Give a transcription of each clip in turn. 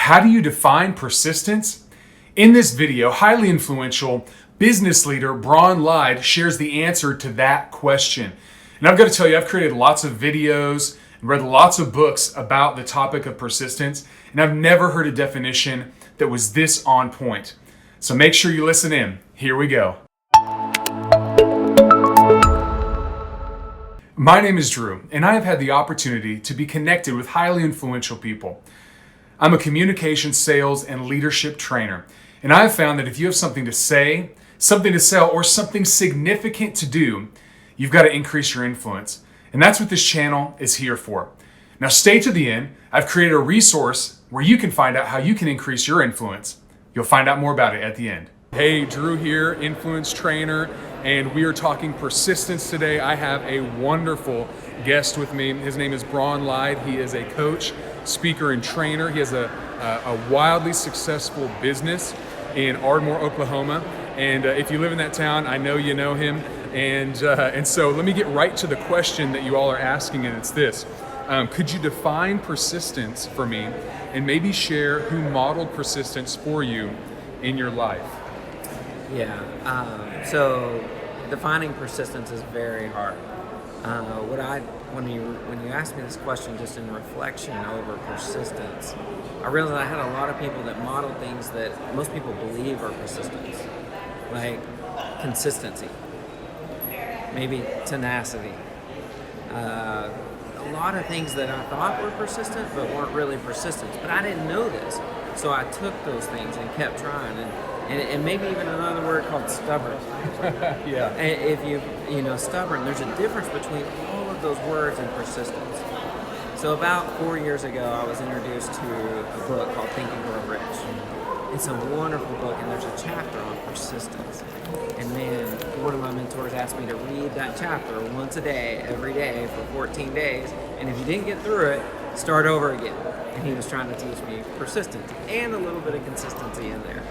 How do you define persistence? In this video, highly influential business leader BRAWN LIDE shares the answer to that question. And I've got to tell you, I've created lots of videos and read lots of books about the topic of persistence, and I've never heard a definition that was this on point. So make sure you listen in. Here we go. My name is Drew, and I have had the opportunity to be connected with highly influential people. I'm a communication, sales, and leadership trainer, and I have found that if you have something to say, something to sell, or something significant to do, you've got to increase your influence. And that's what this channel is here for. Now stay to the end. I've created a resource where you can find out how you can increase your influence. You'll find out more about it at the end. Hey, Drew here, influence trainer, and we are talking persistence today. I have a wonderful guest with me. His name is BRAWN LIDE. He is a coach, speaker, and trainer. He has a wildly successful business in Ardmore, Oklahoma. And if you live in that town, I know you know him. And so let me get right to the question that you all are asking, and it's this. Could you define persistence for me and maybe share who modeled persistence for you in your life? Yeah, so defining persistence is very hard. When you asked me this question, just in reflection over persistence, I realized I had a lot of people that modeled things that most people believe are persistence, like consistency, maybe tenacity, a lot of things that I thought were persistent but weren't really persistent. But I didn't know this, so I took those things and kept trying, and maybe even another word called stubborn. Yeah. And if you know stubborn, there's a difference between all of those words and persistence. So about 4 years ago, I was introduced to a book called Think and Grow Rich. It's a wonderful book, and there's a chapter on persistence. And man, one of my mentors asked me to read that chapter once a day, every day for 14 days. And if you didn't get through it, start over again. And he was trying to teach me persistence and a little bit of consistency in there.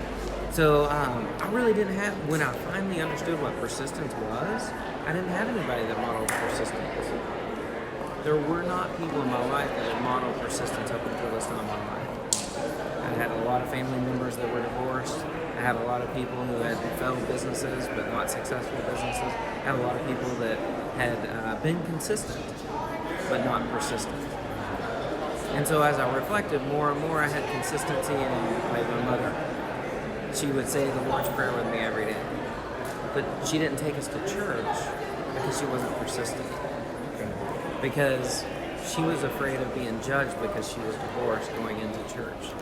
So I really didn't have, when I finally understood what persistence was, I didn't have anybody that modeled persistence. There were not people in my life that had modeled persistence up until this time in my life. I had a lot of family members that were divorced. I had a lot of people who had failed businesses but not successful businesses. I had a lot of people that had been consistent but not persistent. And so as I reflected more and more, I had consistency in like my mother. She would say the Lord's Prayer with me every day. But she didn't take us to church because she wasn't persistent. Because she was afraid of being judged because she was divorced going into church.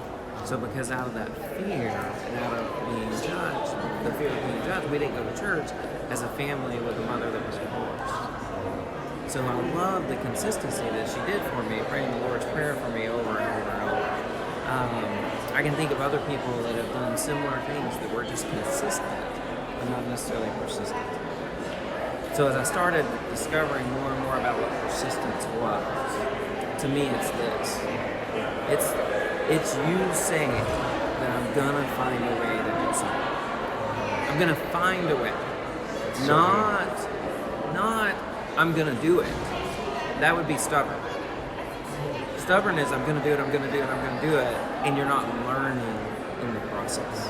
So because out of that fear and out of being judged, the fear of being judged, we didn't go to church as a family with a mother that was divorced. So I love the consistency that she did for me, praying the Lord's Prayer for me over and over and over. I can think of other people that have done similar things that were just consistent, but not necessarily persistent. So as I started discovering more and more about what persistence was, to me it's this. It's you saying that I'm gonna find a way to do something. I'm gonna find a way. Not I'm gonna do it. That would be stubborn. Stubborn is I'm gonna do it, I'm gonna do it, I'm gonna do it, and you're not learning in the process.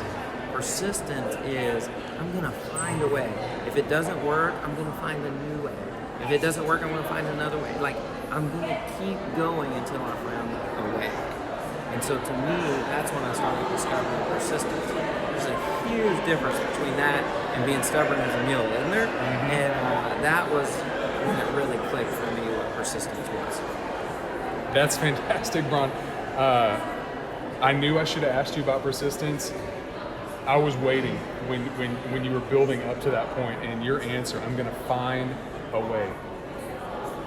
Persistent is I'm gonna find a way. If it doesn't work, I'm gonna find a new way. If it doesn't work, I'm gonna find another way. Like I'm gonna keep going until I find a way. And so to me, that's when I started discovering persistence. There's a huge difference between that and being stubborn as a mule, isn't there? Mm-hmm. And that was when it really clicked for me what persistence was. That's fantastic, BRAWN. I knew I should have asked you about persistence. I was waiting when you were building up to that point, and your answer, I'm going to find a way.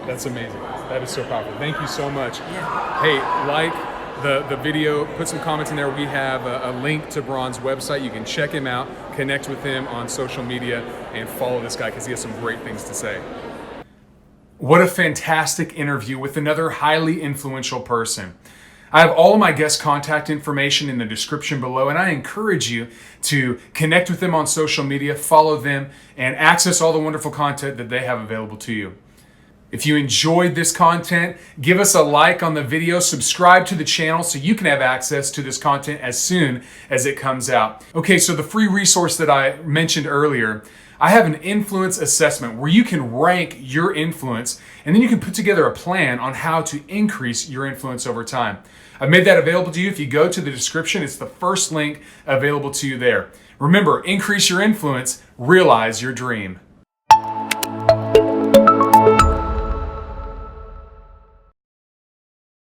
That's amazing. That is so powerful. Thank you so much. Yeah. Hey, like the video, put some comments in there. We have a link to BRAWN's website. You can check him out, connect with him on social media, and follow this guy because he has some great things to say. What a fantastic interview with another highly influential person. I have all of my guest contact information in the description below, and I encourage you to connect with them on social media, follow them, and access all the wonderful content that they have available to you. If you enjoyed this content, give us a like on the video, subscribe to the channel so you can have access to this content as soon as it comes out. Okay, so the free resource that I mentioned earlier, I have an influence assessment where you can rank your influence and then you can put together a plan on how to increase your influence over time. I've made that available to you. If you go to the description, it's the first link available to you there. Remember, increase your influence, realize your dream.